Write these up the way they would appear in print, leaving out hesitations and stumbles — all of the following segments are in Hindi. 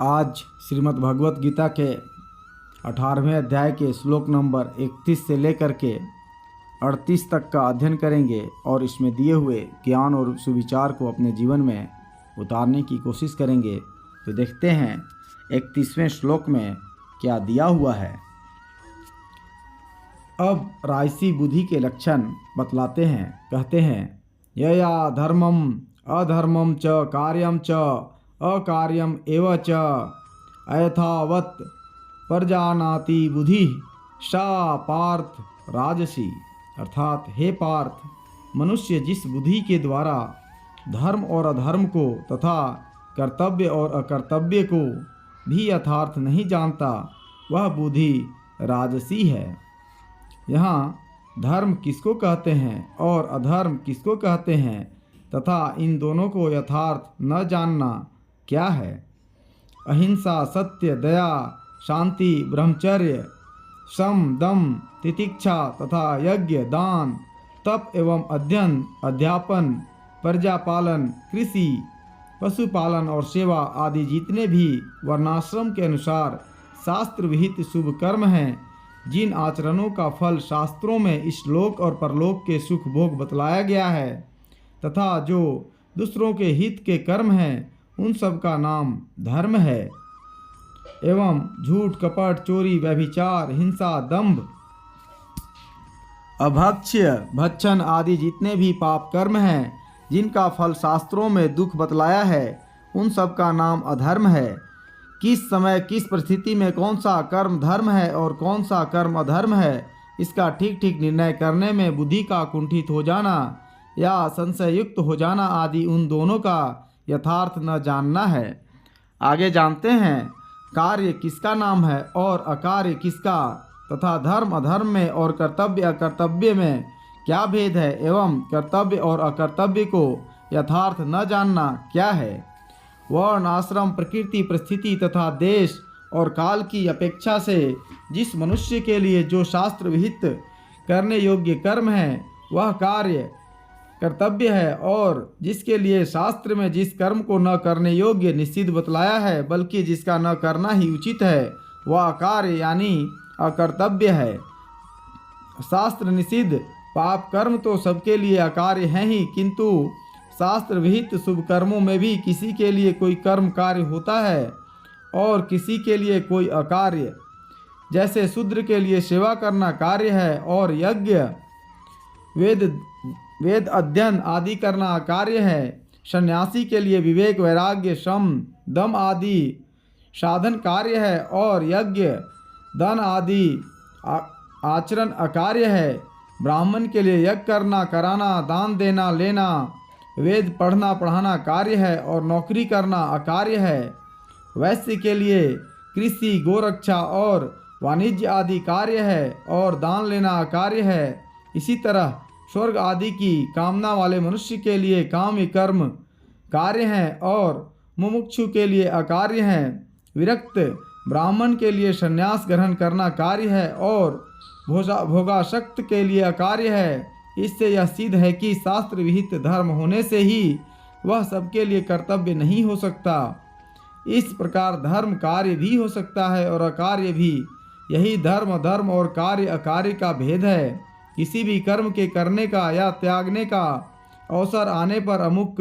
आज श्रीमद् भगवत गीता के 18वें अध्याय के श्लोक नंबर 31 से लेकर के 38 तक का अध्ययन करेंगे और इसमें दिए हुए ज्ञान और सुविचार को अपने जीवन में उतारने की कोशिश करेंगे। तो देखते हैं 31वें श्लोक में क्या दिया हुआ है। अब राजसी बुद्धि के लक्षण बतलाते हैं। कहते हैं यया धर्मम अधर्मम च कार्यम च अकार्यम एव च अयथावत् प्रजानाति बुद्धि सा पार्थ राजसी। अर्थात हे पार्थ, मनुष्य जिस बुद्धि के द्वारा धर्म और अधर्म को तथा कर्तव्य और अकर्तव्य को भी यथार्थ नहीं जानता, वह बुद्धि राजसी है। यहाँ धर्म किसको कहते हैं और अधर्म किसको कहते हैं तथा इन दोनों को यथार्थ न जानना क्या है। अहिंसा, सत्य, दया, शांति, ब्रह्मचर्य, सम, दम, तितिक्षा तथा यज्ञ, दान, तप एवं अध्ययन, अध्यापन, प्रजापालन, कृषि, पशुपालन और सेवा आदि जितने भी वर्णाश्रम के अनुसार शास्त्र विहित शुभ कर्म हैं, जिन आचरणों का फल शास्त्रों में इस लोक और परलोक के सुख भोग बतलाया गया है तथा जो दूसरों के हित के कर्म हैं, उन सब का नाम धर्म है। एवं झूठ, कपट, चोरी, व्यभिचार, हिंसा, दंभ, अभक्ष्य, भक्षण आदि जितने भी पाप कर्म हैं, जिनका फल शास्त्रों में दुख बतलाया है, उन सब का नाम अधर्म है। किस समय किस परिस्थिति में कौन सा कर्म धर्म है और कौन सा कर्म अधर्म है, इसका ठीक ठीक निर्णय करने में बुद्धि का कुंठित हो जाना या संशय युक्त हो जाना आदि उन दोनों का यथार्थ न जानना है। आगे जानते हैं कार्य किसका नाम है और अकार्य किसका, तथा धर्म अधर्म में और कर्तव्य अकर्तव्य में क्या भेद है एवं कर्तव्य और अकर्तव्य को यथार्थ न जानना क्या है। वर्ण, आश्रम, प्रकृति, परिस्थिति तथा देश और काल की अपेक्षा से जिस मनुष्य के लिए जो शास्त्र विहित करने योग्य कर्म है वह कार्य कर्तव्य है, और जिसके लिए शास्त्र में जिस कर्म को न करने योग्य निश्चित बतलाया है बल्कि जिसका न करना ही उचित है वह अकार्य यानी अकर्तव्य है। शास्त्र निषिद्ध पाप कर्म तो सबके लिए अकार्य हैं ही, किंतु शास्त्र विहित शुभ कर्मों में भी किसी के लिए कोई कर्म कार्य होता है और किसी के लिए कोई अकार्य। जैसे शूद्र के लिए सेवा करना कार्य है और यज्ञ, वेद अध्ययन आदि करना कार्य है। सन्यासी के लिए विवेक, वैराग्य, शम, दम आदि साधन कार्य है और यज्ञ, दान आदि आचरण अकार्य है। ब्राह्मण के लिए यज्ञ करना, कराना, दान देना, लेना, वेद पढ़ना पढ़ाना कार्य है और नौकरी करना अकार्य है। वैश्य के लिए कृषि, गोरक्षा और वाणिज्य आदि कार्य है और दान लेना अकार्य है। इसी तरह स्वर्ग आदि की कामना वाले मनुष्य के लिए काम्य कर्म कार्य हैं और मुमुक्षु के लिए अकार्य हैं। विरक्त ब्राह्मण के लिए संन्यास ग्रहण करना कार्य है और भोगासक्त के लिए अकार्य है। इससे यह सिद्ध है कि शास्त्र विहित धर्म होने से ही वह सबके लिए कर्तव्य नहीं हो सकता। इस प्रकार धर्म कार्य भी हो सकता है और अकार्य भी। यही धर्म और कार्य अकार्य का भेद है। किसी भी कर्म के करने का या त्यागने का अवसर आने पर अमुक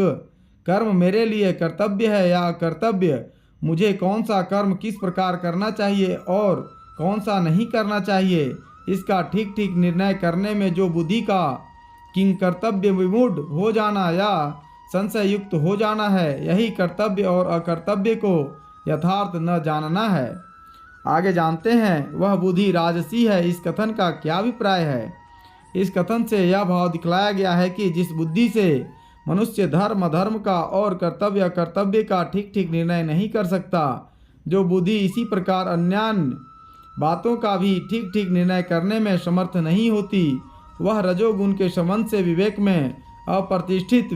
कर्म मेरे लिए कर्तव्य है या कर्तव्य, मुझे कौन सा कर्म किस प्रकार करना चाहिए और कौन सा नहीं करना चाहिए, इसका ठीक ठीक निर्णय करने में जो बुद्धि का किंग कर्तव्य विमूढ़ हो जाना या संशय युक्त हो जाना है, यही कर्तव्य और अकर्तव्य को यथार्थ न जानना है। आगे जानते हैं वह बुद्धि राजसी है। इस कथन का क्या अभिप्राय है। इस कथन से यह भाव दिखलाया गया है कि जिस बुद्धि से मनुष्य धर्म अधर्म का और कर्तव्य अकर्तव्य का ठीक ठीक निर्णय नहीं कर सकता, जो बुद्धि इसी प्रकार अन्य बातों का भी ठीक ठीक निर्णय करने में समर्थ नहीं होती, वह रजोगुण के संबंध से विवेक में अप्रतिष्ठित,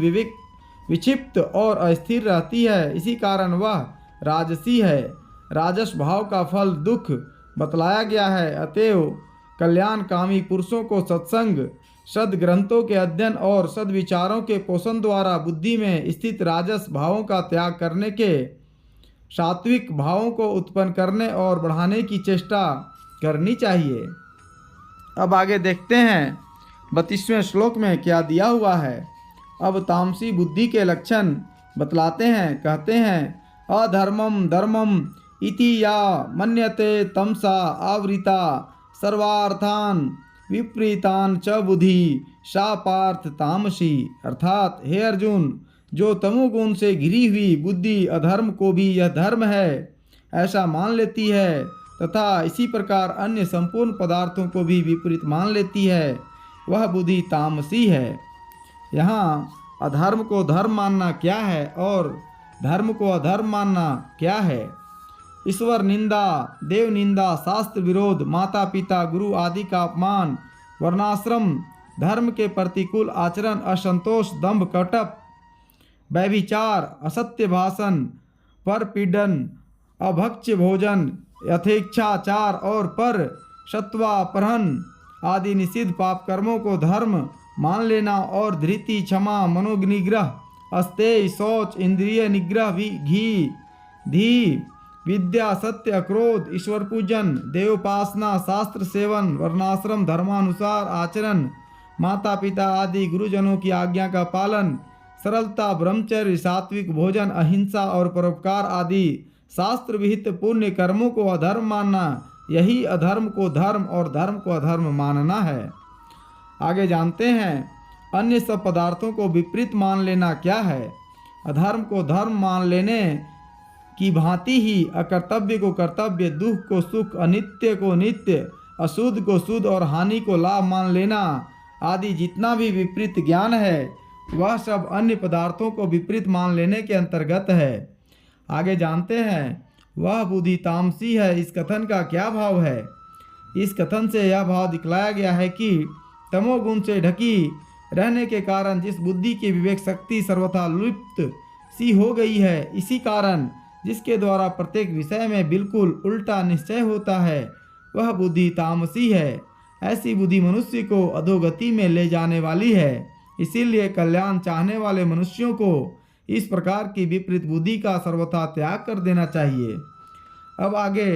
विक्षिप्त और अस्थिर रहती है। इसी कारण वह राजसी है। राजस भाव का फल दुख बतलाया गया है। अतएव कल्याणकामी पुरुषों को सत्संग, सद्ग्रंथों के अध्ययन और सद्विचारों के पोषण द्वारा बुद्धि में स्थित राजस भावों का त्याग करने के सात्विक भावों को उत्पन्न करने और बढ़ाने की चेष्टा करनी चाहिए। अब आगे देखते हैं 32वें श्लोक में क्या दिया हुआ है। अब तामसी बुद्धि के लक्षण बतलाते हैं। कहते हैं अधर्मम धर्मम इति या मन्यते तमसा आवृता सर्वार्थान विपरीतान च बुद्धि सा पार्थ तामसी। अर्थात हे अर्जुन, जो तमोगुण से घिरी हुई बुद्धि अधर्म को भी यह धर्म है ऐसा मान लेती है तथा इसी प्रकार अन्य संपूर्ण पदार्थों को भी विपरीत मान लेती है, वह बुद्धि तामसी है। यहाँ अधर्म को धर्म मानना क्या है और धर्म को अधर्म मानना क्या है? ईश्वर निंदा, देव निंदा, शास्त्र विरोध, माता पिता गुरु आदि का अपमान, वर्णाश्रम धर्म के प्रतिकूल आचरण, असंतोष, दंभ, कपट, व्यभिचार, असत्य भाषण, परपीड़न, अभक्ष्य भोजन, यथेच्छाचार और पर सत्वापहरण आदि निषिद्ध पाप कर्मों को धर्म मान लेना और धृति, क्षमा, मनोनिग्रह, अस्तेय, शौच, इंद्रिय निग्रह, घी, धी, विद्या, सत्य, क्रोध, ईश्वर पूजन, देवोपासना, शास्त्र सेवन, वर्णाश्रम धर्मानुसार आचरण, माता पिता आदि गुरुजनों की आज्ञा का पालन, सरलता, ब्रह्मचर्य, सात्विक भोजन, अहिंसा और परोपकार आदि शास्त्र विहित पुण्य कर्मों को अधर्म मानना, यही अधर्म को धर्म और धर्म को अधर्म मानना है। आगे जानते हैं अन्य सब पदार्थों को विपरीत मान लेना क्या है। अधर्म को धर्म मान लेने की भांति ही अकर्तव्य को कर्तव्य, दुख को सुख, अनित्य को नित्य, अशुद्ध को शुद्ध और हानि को लाभ मान लेना आदि जितना भी विपरीत ज्ञान है वह सब अन्य पदार्थों को विपरीत मान लेने के अंतर्गत है। आगे जानते हैं वह बुद्धि तामसी है। इस कथन का क्या भाव है? इस कथन से यह भाव दिखलाया गया है कि तमोगुण से ढकी रहने के कारण जिस बुद्धि की विवेक शक्ति सर्वथा लुप्त सी हो गई है, इसी कारण जिसके द्वारा प्रत्येक विषय में बिल्कुल उल्टा निश्चय होता है, वह बुद्धि तामसी है। ऐसी बुद्धि मनुष्य को अधोगति में ले जाने वाली है। इसीलिए कल्याण चाहने वाले मनुष्यों को इस प्रकार की विपरीत बुद्धि का सर्वथा त्याग कर देना चाहिए। अब आगे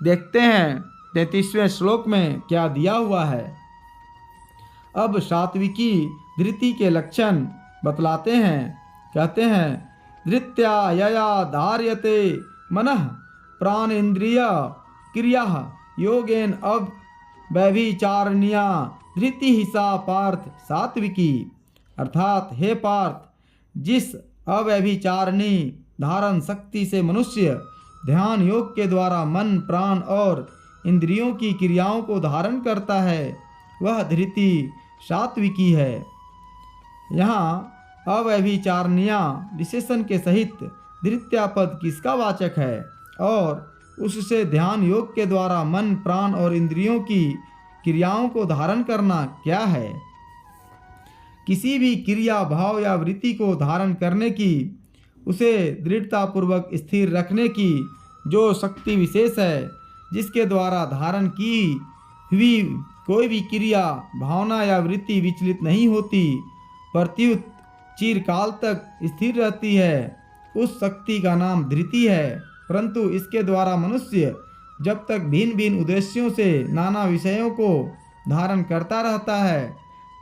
देखते हैं 33वें श्लोक में क्या दिया हुआ है। अब सात्विकी धृति के लक्षण बतलाते हैं। कहते हैं धृत्या यया धार्यते मनः प्राण इंद्रिय क्रिया योगेन अब व्यभिचारणीया धृति ही सा पार्थ सात्विकी। अर्थात हे पार्थ, जिस अव्यभिचारिणी धारण शक्ति से मनुष्य ध्यान योग के द्वारा मन, प्राण और इंद्रियों की क्रियाओं को धारण करता है, वह धृति सात्विकी है। यहाँ अव्यभिचारणीया विशेषण के सहित धृत्या पद किसका वाचक है और उससे ध्यान योग के द्वारा मन, प्राण और इंद्रियों की क्रियाओं को धारण करना क्या है? किसी भी क्रिया, भाव या वृत्ति को धारण करने की, उसे दृढ़तापूर्वक स्थिर रखने की जो शक्ति विशेष है, जिसके द्वारा धारण की हुई कोई भी क्रिया, भावना या वृत्ति विचलित नहीं होती, प्रत्युत चिरकाल तक स्थिर रहती है, उस शक्ति का नाम धृति है। परंतु इसके द्वारा मनुष्य जब तक भिन्न भिन्न उद्देश्यों से नाना विषयों को धारण करता रहता है,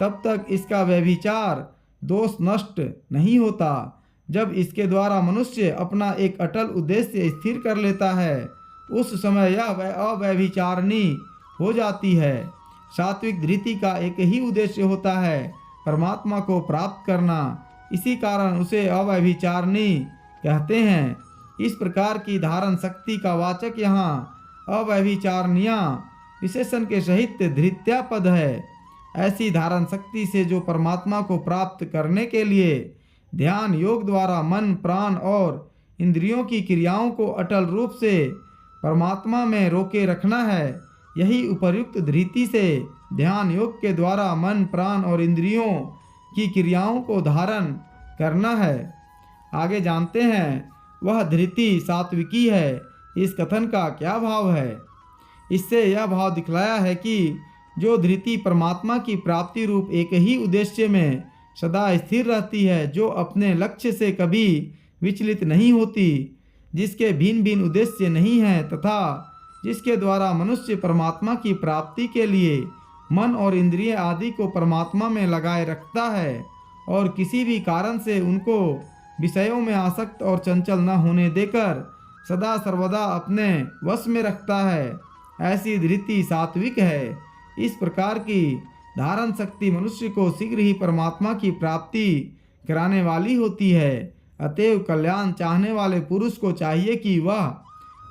तब तक इसका व्यभिचार दोष नष्ट नहीं होता। जब इसके द्वारा मनुष्य अपना एक अटल उद्देश्य स्थिर कर लेता है, उस समय यह अव्यभिचारिणी हो जाती है। सात्विक धृति का एक ही उद्देश्य होता है, परमात्मा को प्राप्त करना। इसी कारण उसे अव्यभिचारिणी कहते हैं। इस प्रकार की धारण शक्ति का वाचक यहाँ अव्यभिचारणीया विशेषण के सहित धृत्या पद है। ऐसी धारण शक्ति से जो परमात्मा को प्राप्त करने के लिए ध्यान योग द्वारा मन, प्राण और इंद्रियों की क्रियाओं को अटल रूप से परमात्मा में रोके रखना है, यही उपर्युक्त धृति से ध्यान योग के द्वारा मन, प्राण और इंद्रियों की क्रियाओं को धारण करना है। आगे जानते हैं वह धृति सात्विकी है। इस कथन का क्या भाव है? इससे यह भाव दिखलाया है कि जो धृति परमात्मा की प्राप्ति रूप एक ही उद्देश्य में सदा स्थिर रहती है, जो अपने लक्ष्य से कभी विचलित नहीं होती, जिसके भिन्न भिन्न उद्देश्य नहीं हैं तथा जिसके द्वारा मनुष्य परमात्मा की प्राप्ति के लिए मन और इंद्रिय आदि को परमात्मा में लगाए रखता है और किसी भी कारण से उनको विषयों में आसक्त और चंचल न होने देकर सदा सर्वदा अपने वश में रखता है, ऐसी धृति सात्विक है। इस प्रकार की धारण शक्ति मनुष्य को शीघ्र ही परमात्मा की प्राप्ति कराने वाली होती है। अतएव कल्याण चाहने वाले पुरुष को चाहिए कि वह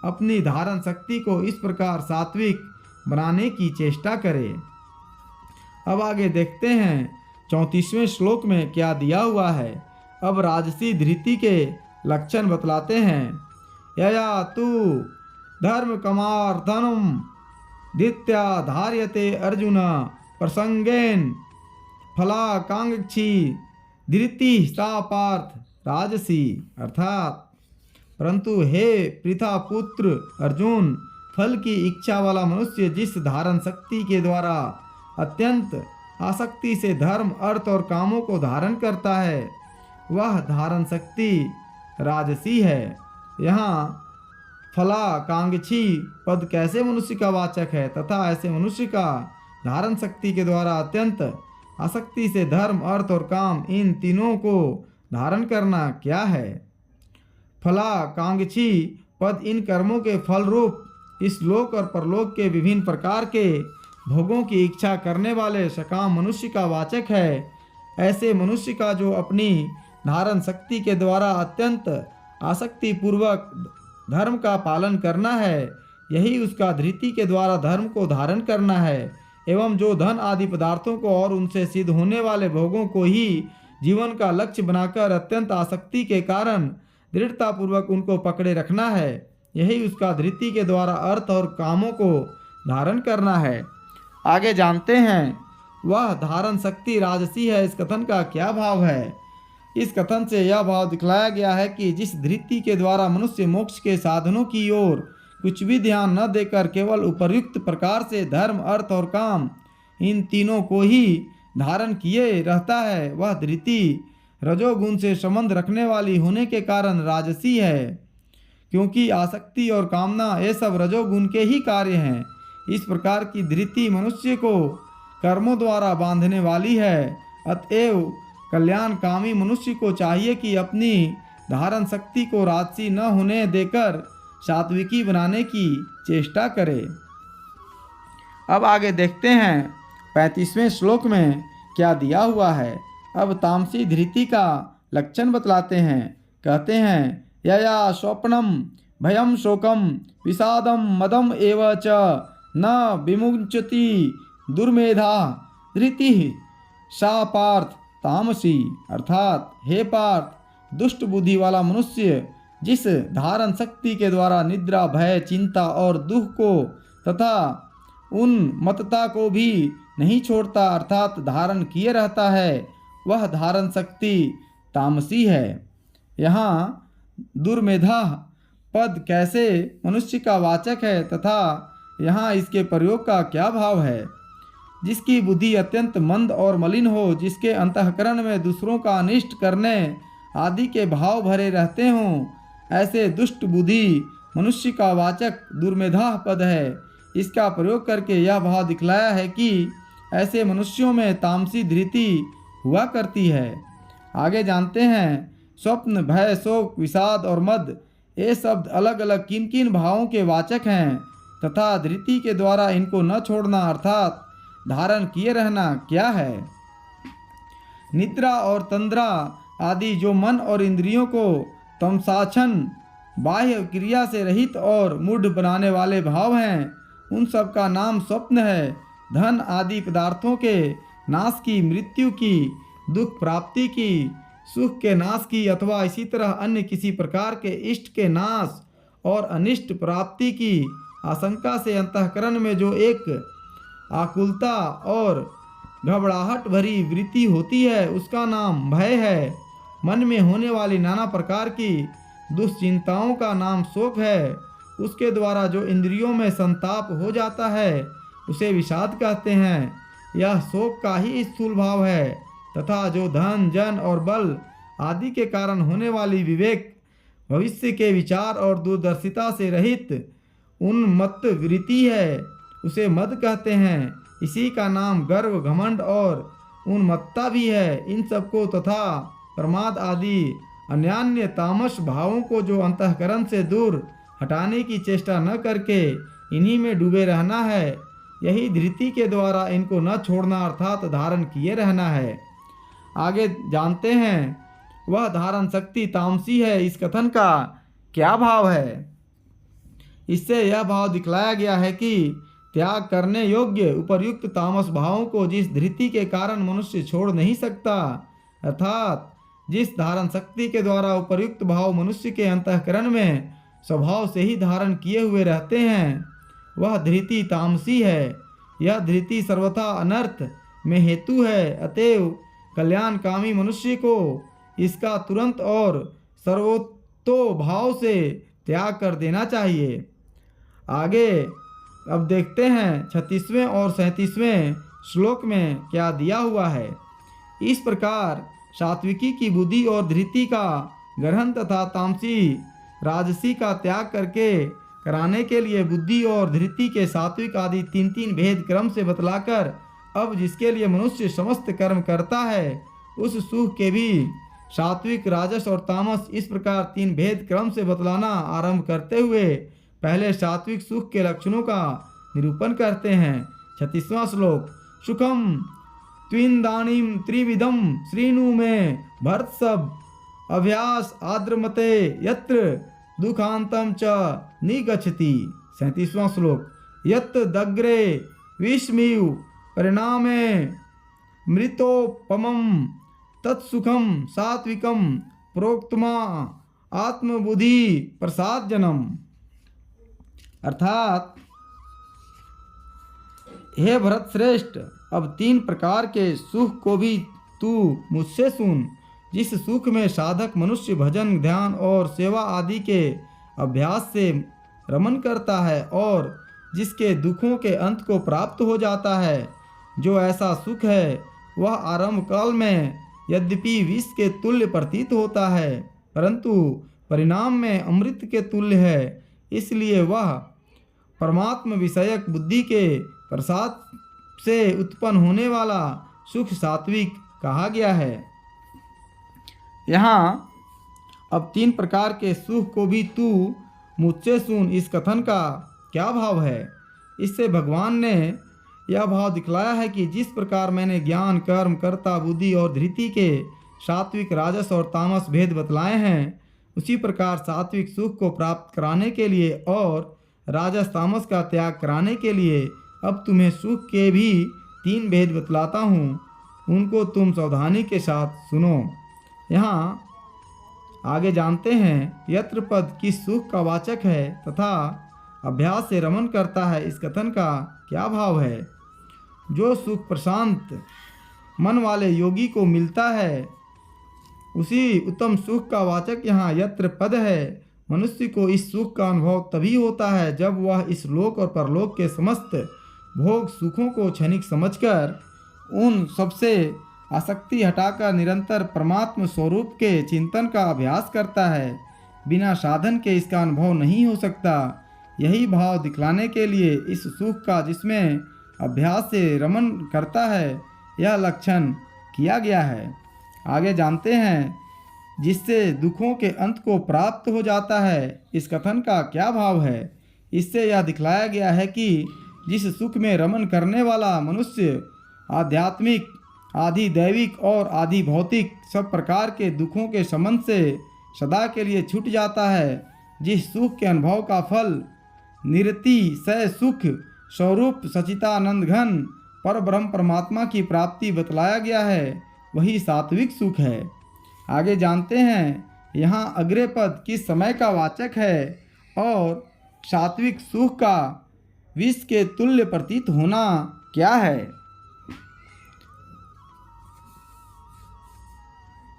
अपनी धारण शक्ति को इस प्रकार सात्विक बनाने की चेष्टा करे। अब आगे देखते हैं 34वें श्लोक में क्या दिया हुआ है। अब राजसी धृति के लक्षण बतलाते हैं। यया तु धर्म कमार्थनम दित्या धार्यते अर्जुन प्रसंगेन फलाकांक्षी धृति सा पार्थ राजसी। अर्थात परंतु हे पृथा पुत्र अर्जुन, फल की इच्छा वाला मनुष्य जिस धारण शक्ति के द्वारा अत्यंत आसक्ति से धर्म अर्थ और कामों को धारण करता है वह धारण शक्ति राजसी है। यहाँ फलाकांक्षी पद कैसे मनुष्य का वाचक है तथा ऐसे मनुष्य का धारण शक्ति के द्वारा अत्यंत आसक्ति से धर्म अर्थ और काम इन तीनों को धारण करना क्या है। फलाकांक्षी पद इन कर्मों के फल रूप इस लोक और परलोक के विभिन्न प्रकार के भोगों की इच्छा करने वाले सकाम मनुष्य का वाचक है। ऐसे मनुष्य का जो अपनी धारण शक्ति के द्वारा अत्यंत आसक्ति पूर्वक धर्म का पालन करना है, यही उसका धृति के द्वारा धर्म को धारण करना है। एवं जो धन आदि पदार्थों को और उनसे सिद्ध होने वाले भोगों को ही जीवन का लक्ष्य बनाकर अत्यंत आसक्ति के कारण दृढ़तापूर्वक उनको पकड़े रखना है, यही उसका धृति के द्वारा अर्थ और कामों को धारण करना है। आगे जानते हैं वह धारण शक्ति राजसी है। इस कथन का क्या भाव है। इस कथन से यह भाव दिखलाया गया है कि जिस धृति के द्वारा मनुष्य मोक्ष के साधनों की ओर कुछ भी ध्यान न देकर केवल उपर्युक्त प्रकार से धर्म अर्थ और काम इन तीनों को ही धारण किए रहता है, वह धृति रजोगुण से संबंध रखने वाली होने के कारण राजसी है, क्योंकि आसक्ति और कामना ये सब रजोगुण के ही कार्य हैं। इस प्रकार की धृति मनुष्य को कर्मों द्वारा बांधने वाली है। अतएव कल्याणकामी मनुष्य को चाहिए कि अपनी धारण शक्ति को राजसी न होने देकर सात्विकी बनाने की चेष्टा करे। अब आगे देखते हैं 35वें श्लोक में क्या दिया हुआ है। अब तामसी धृति का लक्षण बतलाते हैं। कहते हैं यया स्वप्नम भयम शोकम विषादम मदम एव च न विमुञ्चति दुर्मेधा धृति सा पार्थ तामसी। अर्थात हे पार्थ, दुष्ट बुद्धि वाला मनुष्य जिस धारण शक्ति के द्वारा निद्रा भय चिंता और दुख को तथा उन्मत्तता को भी नहीं छोड़ता अर्थात धारण किए रहता है, वह धारण शक्ति तामसी है। यहाँ दुर्मेधा पद कैसे मनुष्य का वाचक है तथा यहाँ इसके प्रयोग का क्या भाव है। जिसकी बुद्धि अत्यंत मंद और मलिन हो, जिसके अंतःकरण में दूसरों का अनिष्ट करने आदि के भाव भरे रहते हों, ऐसे दुष्ट बुद्धि मनुष्य का वाचक दुर्मेधा पद है। इसका प्रयोग करके यह भाव दिखलाया है कि ऐसे मनुष्यों में तामसी धृति हुआ करती है। आगे जानते हैं स्वप्न भय शोक विषाद और मद ये शब्द अलग अलग किन किन भावों के वाचक हैं तथा धृति के द्वारा इनको न छोड़ना अर्थात धारण किए रहना क्या है। निद्रा और तंद्रा आदि जो मन और इंद्रियों को तमसाछन बाह्य क्रिया से रहित और मूढ़ बनाने वाले भाव हैं, उन सब का नाम स्वप्न है। धन आदि पदार्थों के नाश की, मृत्यु की, दुख प्राप्ति की, सुख के नाश की अथवा इसी तरह अन्य किसी प्रकार के इष्ट के नाश और अनिष्ट प्राप्ति की आशंका से अंतःकरण में जो एक आकुलता और घबराहट भरी वृत्ति होती है उसका नाम भय है। मन में होने वाली नाना प्रकार की दुश्चिंताओं का नाम शोक है। उसके द्वारा जो इंद्रियों में संताप हो जाता है उसे विषाद कहते हैं। यह शोक का ही स्थूल भाव है तथा जो धन जन और बल आदि के कारण होने वाली विवेक भविष्य के विचार और दूरदर्शिता से रहित उन्मत्त वृत्ति है, उसे मद कहते हैं। इसी का नाम गर्व, घमंड और उन्मत्तता भी है। इन सबको तथा प्रमाद आदि अन्यान्य तामस भावों को जो अंतःकरण से दूर हटाने की चेष्टा न करके इन्हीं में डूबे रहना है, यही धृति के द्वारा इनको न छोड़ना अर्थात धारण किए रहना है। आगे जानते हैं वह धारण शक्ति तामसी है, इस कथन का क्या भाव है। इससे यह भाव दिखलाया गया है कि त्याग करने योग्य उपर्युक्त तामस भावों को जिस धृति के कारण मनुष्य छोड़ नहीं सकता, अर्थात जिस धारण शक्ति के द्वारा उपर्युक्त भाव मनुष्य के अंतःकरण में स्वभाव से ही धारण किए हुए रहते हैं, वह धृति तामसी है। यह धृति सर्वथा अनर्थ में हेतु है, अतएव कल्याणकामी मनुष्य को इसका तुरंत और सर्वतो भाव से त्याग कर देना चाहिए। आगे अब देखते हैं 36वें और 37वें श्लोक में क्या दिया हुआ है। इस प्रकार सात्विकी की बुद्धि और धृति का ग्रहण तथा तामसी राजसी का त्याग करके कराने के लिए बुद्धि और धृति के सात्विक आदि 3 भेद क्रम से बतलाकर अब जिसके लिए मनुष्य समस्त कर्म करता है, उस सुख के भी सात्विक, राजस और तामस इस प्रकार 3 भेद क्रम से बतलाना आरंभ करते हुए पहले सात्विक सुख के लक्षणों का निरूपण करते हैं। 36वां श्लोक। सुखम त्विंदानीम त्रिविधम श्रीनु में भर्तसभ अभ्यास आद्रमते यत्र दुखांतम च निगच्छति। 37वां श्लोक। यत् दग्रे विस्मिव परिणामे मृतोपमं तत्सुखम सात्विकम प्रोक्तमा आत्मबुद्धि प्रसादजनम। अर्थात हे भरत श्रेष्ठ, अब 3 प्रकार के सुख को भी तू मुझसे सुन। जिस सुख में साधक मनुष्य भजन, ध्यान और सेवा आदि के अभ्यास से रमन करता है और जिसके दुखों के अंत को प्राप्त हो जाता है, जो ऐसा सुख है वह आरंभ काल में यद्यपि विष के तुल्य प्रतीत होता है, परंतु परिणाम में अमृत के तुल्य है। इसलिए वह परमात्म विषयक बुद्धि के प्रसाद से उत्पन्न होने वाला सुख सात्विक कहा गया है। यहाँ अब 3 प्रकार के सुख को भी तू मुझसे सुन, इस कथन का क्या भाव है। इससे भगवान ने यह भाव दिखलाया है कि जिस प्रकार मैंने ज्ञान, कर्म, कर्ता, बुद्धि और धृति के सात्विक, राजस और तामस भेद बतलाए हैं, उसी प्रकार सात्विक सुख को प्राप्त कराने के लिए और राजस तामस का त्याग कराने के लिए अब तुम्हें सुख के भी 3 भेद बतलाता हूँ, उनको तुम सावधानी के साथ सुनो। यहाँ आगे जानते हैं यत्र पद किस सुख का वाचक है तथा अभ्यास से रमन करता है, इस कथन का क्या भाव है। जो सुख प्रशांत मन वाले योगी को मिलता है, उसी उत्तम सुख का वाचक यहाँ यत्र पद है। मनुष्य को इस सुख का अनुभव तभी होता है जब वह इस लोक और परलोक के समस्त भोग सुखों को क्षणिक समझकर उन सबसे आसक्ति हटाकर निरंतर परमात्म स्वरूप के चिंतन का अभ्यास करता है। बिना साधन के इसका अनुभव नहीं हो सकता। यही भाव दिखलाने के लिए इस सुख का जिसमें अभ्यास से रमन करता है यह लक्षण किया गया है। आगे जानते हैं जिससे दुखों के अंत को प्राप्त हो जाता है, इस कथन का क्या भाव है। इससे यह दिखलाया गया है कि जिस सुख में रमन करने वाला मनुष्य आध्यात्मिक, आदि दैविक और आदि भौतिक सब प्रकार के दुखों के संबंध से सदा के लिए छूट जाता है, जिस सुख के अनुभव का फल निरति सह सुख स्वरूप सचितानंद घन पर ब्रह्म परमात्मा की प्राप्ति बतलाया गया है, वही सात्विक सुख है। आगे जानते हैं यहाँ अग्रे पद किस समय का वाचक है और सात्विक सुख का विष के तुल्य प्रतीत होना क्या है।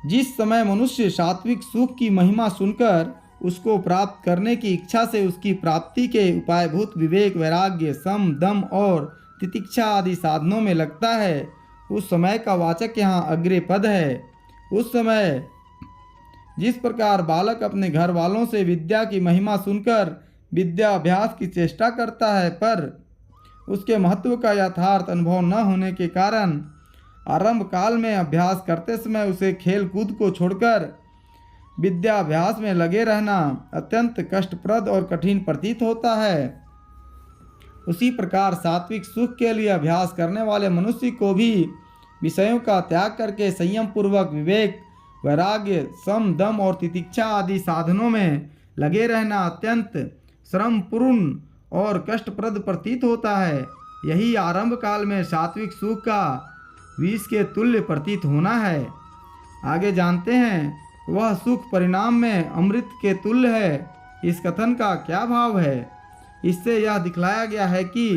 जिस समय मनुष्य सात्विक सुख की महिमा सुनकर उसको प्राप्त करने की इच्छा से उसकी प्राप्ति के उपायभूत विवेक, वैराग्य, सम, दम और तितिक्षा आदि साधनों में लगता है, उस समय का वाचक यहाँ अग्रे पद है। उस समय जिस प्रकार बालक अपने घर वालों से विद्या की महिमा सुनकर विद्या अभ्यास की चेष्टा करता है, पर उसके महत्व का यथार्थ अनुभव न होने के कारण आरंभ काल में अभ्यास करते समय उसे खेल कूद को छोड़कर विद्याभ्यास में लगे रहना अत्यंत कष्टप्रद और कठिन प्रतीत होता है, उसी प्रकार सात्विक सुख के लिए अभ्यास करने वाले मनुष्य को भी विषयों का त्याग करके संयम पूर्वक विवेक, वैराग्य, सम, दम और तितिक्षा आदि साधनों में लगे रहना अत्यंत श्रमपूर्ण और कष्टप्रद प्रतीत होता है। यही आरंभ काल में सात्विक सुख का विष के तुल्य प्रतीत होना है। आगे जानते हैं, वह सुख परिणाम में अमृत के तुल्य है। इस कथन का क्या भाव है? इससे यह दिखलाया गया है कि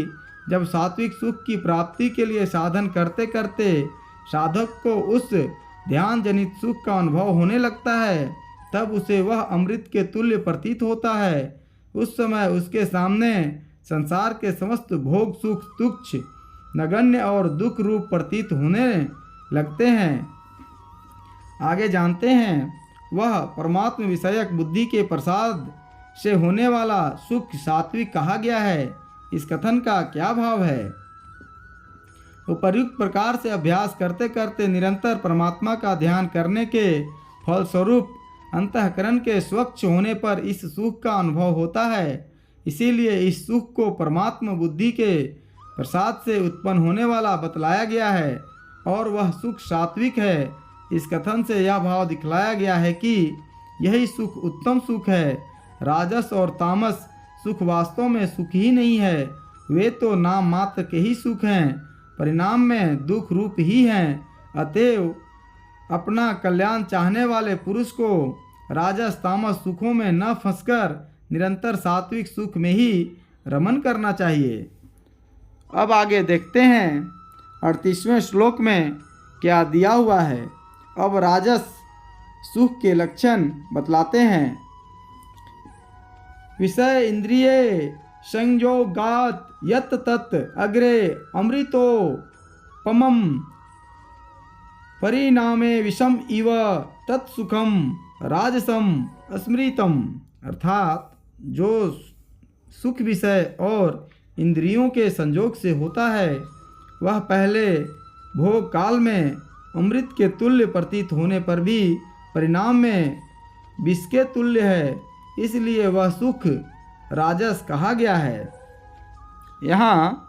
जब सात्विक सुख की प्राप्ति के लिए साधन करते करते साधक को उस ध्यान जनित सुख का अनुभव होने लगता है, तब उसे वह अमृत के तुल्य प्रतीत होता है। उस समय उसके सामने संसार के समस्त भोग सुख तुच्छ, नगण्य और दुख रूप प्रतीत होने लगते हैं। आगे जानते हैं, वह परमात्म विषयक बुद्धि के प्रसाद से होने वाला सुख सात्विक कहा गया है। इस कथन का क्या भाव है? उपर्युक्त प्रकार से अभ्यास करते करते निरंतर परमात्मा का ध्यान करने के फलस्वरूप अंतःकरण के स्वच्छ होने पर इस सुख का अनुभव होता है। इसीलिए इस सुख को परमात्मा बुद्धि के प्रसाद से उत्पन्न होने वाला बतलाया गया है और वह सुख सात्विक है। इस कथन से यह भाव दिखलाया गया है कि यही सुख उत्तम सुख है। राजस और तामस सुख वास्तव में सुख ही नहीं है, वे तो नाम मात्र के ही सुख हैं, परिणाम में दुख रूप ही हैं। अतएव अपना कल्याण चाहने वाले पुरुष को राजस तामस सुखों में न फंसकर निरंतर सात्विक सुख में ही रमन करना चाहिए। अब आगे देखते हैं 38वें श्लोक में क्या दिया हुआ है। अब राजस सुख के लक्षण बतलाते हैं। विषय इंद्रिय संयोगात यत तत् अग्रे अमृतो पमम परिणामे विषम इव तत्सुखम राजसम अस्मृतम। अर्थात जो सुख विषय और इंद्रियों के संयोग से होता है, वह पहले भोग काल में अमृत के तुल्य प्रतीत होने पर भी परिणाम में विष के तुल्य है, इसलिए वह सुख राजस कहा गया है। यहाँ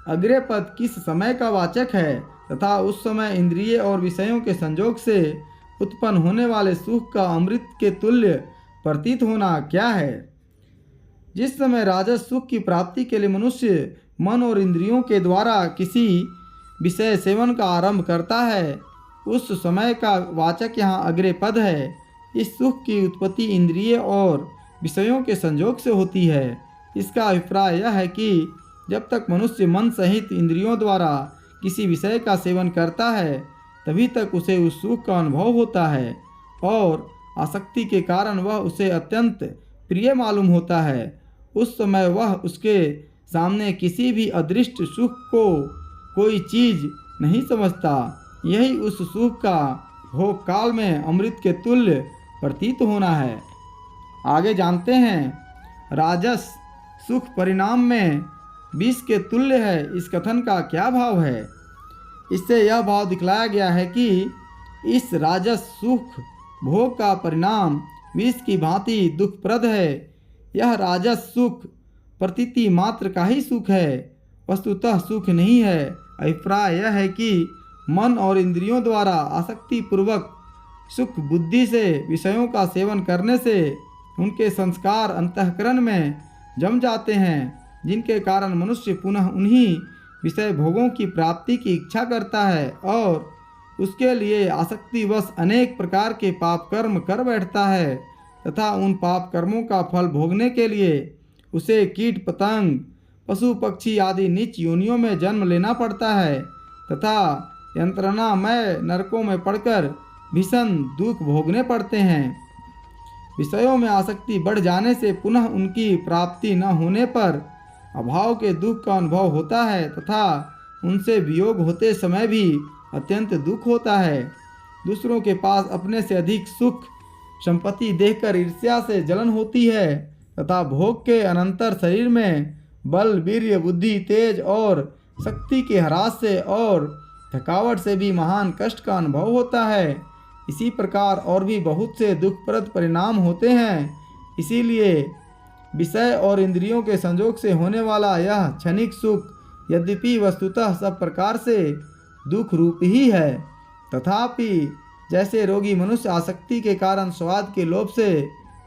अग्रे पद किस समय का वाचक है तथा उस समय इंद्रिय और विषयों के संयोग से उत्पन्न होने वाले सुख का अमृत के तुल्य प्रतीत होना क्या है। जिस समय राजस सुख की प्राप्ति के लिए मनुष्य मन और इंद्रियों के द्वारा किसी विषय सेवन का आरंभ करता है, उस समय का वाचक यहाँ अग्रे पद है। इस सुख की उत्पत्ति इंद्रिय और विषयों के संयोग से होती है। इसका अभिप्राय यह है कि जब तक मनुष्य मन सहित इंद्रियों द्वारा किसी विषय का सेवन करता है, तभी तक उसे उस सुख का अनुभव होता है और आसक्ति के कारण वह उसे अत्यंत प्रिय मालूम होता है। उस समय वह उसके सामने किसी भी अदृष्ट सुख को कोई चीज़ नहीं समझता। यही उस सुख का भोग काल में अमृत के तुल्य प्रतीत होना है। आगे जानते हैं, राजस सुख परिणाम में विष के तुल्य है। इस कथन का क्या भाव है? इससे यह भाव दिखलाया गया है कि इस राजस सुख भोग का परिणाम विष की भांति दुखप्रद है। यह राजस सुख प्रतीति मात्र का ही सुख है, वस्तुतः सुख नहीं है। अभिप्राय यह है कि मन और इंद्रियों द्वारा आसक्ति पूर्वक सुख बुद्धि से विषयों का सेवन करने से उनके संस्कार अंतःकरण में जम जाते हैं, जिनके कारण मनुष्य पुनः उन्हीं विषय भोगों की प्राप्ति की इच्छा करता है और उसके लिए आसक्तिवश अनेक प्रकार के पाप कर्म कर बैठता है तथा उन पाप कर्मों का फल भोगने के लिए उसे कीट पतंग, पशु पक्षी आदि नीच योनियों में जन्म लेना पड़ता है तथा यंत्रणामय नरकों में पड़कर भीषण दुख भोगने पड़ते हैं। विषयों में आसक्ति बढ़ जाने से पुनः उनकी प्राप्ति न होने पर अभाव के दुख का अनुभव होता है तथा उनसे वियोग होते समय भी अत्यंत दुख होता है। दूसरों के पास अपने से अधिक सुख संपत्ति देखकर ईर्ष्या से जलन होती है तथा भोग के अनंतर शरीर में बल, वीर्य, बुद्धि, तेज और शक्ति के ह्रास से और थकावट से भी महान कष्ट का अनुभव होता है। इसी प्रकार और भी बहुत से दुखप्रद परिणाम होते हैं। इसीलिए विषय और इंद्रियों के संजोग से होने वाला यह क्षणिक सुख यद्यपि वस्तुतः सब प्रकार से दुख रूप ही है, तथापि जैसे रोगी मनुष्य आसक्ति के कारण स्वाद के लोभ से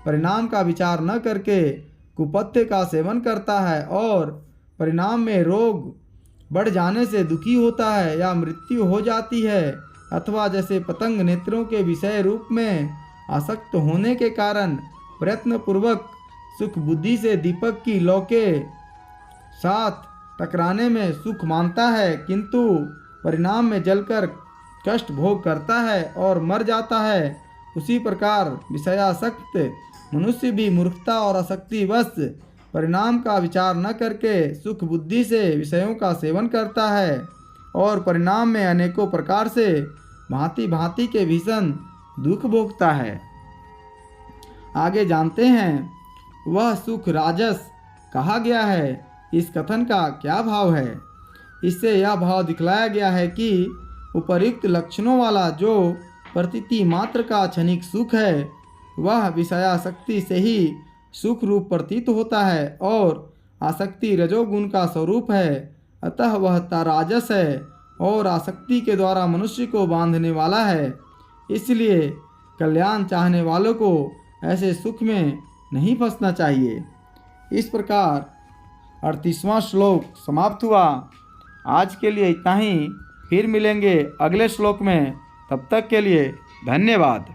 परिणाम का विचार न करके कुपथ्य का सेवन करता है और परिणाम में रोग बढ़ जाने से दुखी होता है या मृत्यु हो जाती है, अथवा जैसे पतंग नेत्रों के विषय रूप में आसक्त होने के कारण प्रयत्नपूर्वक सुख बुद्धि से दीपक की लौ के साथ टकराने में सुख मानता है किंतु परिणाम में जलकर कष्ट भोग करता है और मर जाता है, उसी प्रकार विषयासक्त मनुष्य भी मूर्खता और आसक्तिवश परिणाम का विचार न करके सुख बुद्धि से विषयों का सेवन करता है और परिणाम में अनेकों प्रकार से भांति भांति के भीषण दुख भोगता है। आगे जानते हैं वह सुख राजस कहा गया है। इस कथन का क्या भाव है? इससे यह भाव दिखलाया गया है कि उपर्युक्त लक्षणों वाला जो प्रतीति मात्र का क्षणिक सुख है वह विषयासक्ति से ही सुख रूप प्रतीत होता है और आसक्ति रजोगुण का स्वरूप है, अतः वह ताराजस है और आसक्ति के द्वारा मनुष्य को बांधने वाला है। इसलिए कल्याण चाहने वालों को ऐसे सुख में नहीं फंसना चाहिए। इस प्रकार 38वां श्लोक समाप्त हुआ। आज के लिए इतना ही, फिर मिलेंगे अगले श्लोक में। तब तक के लिए धन्यवाद।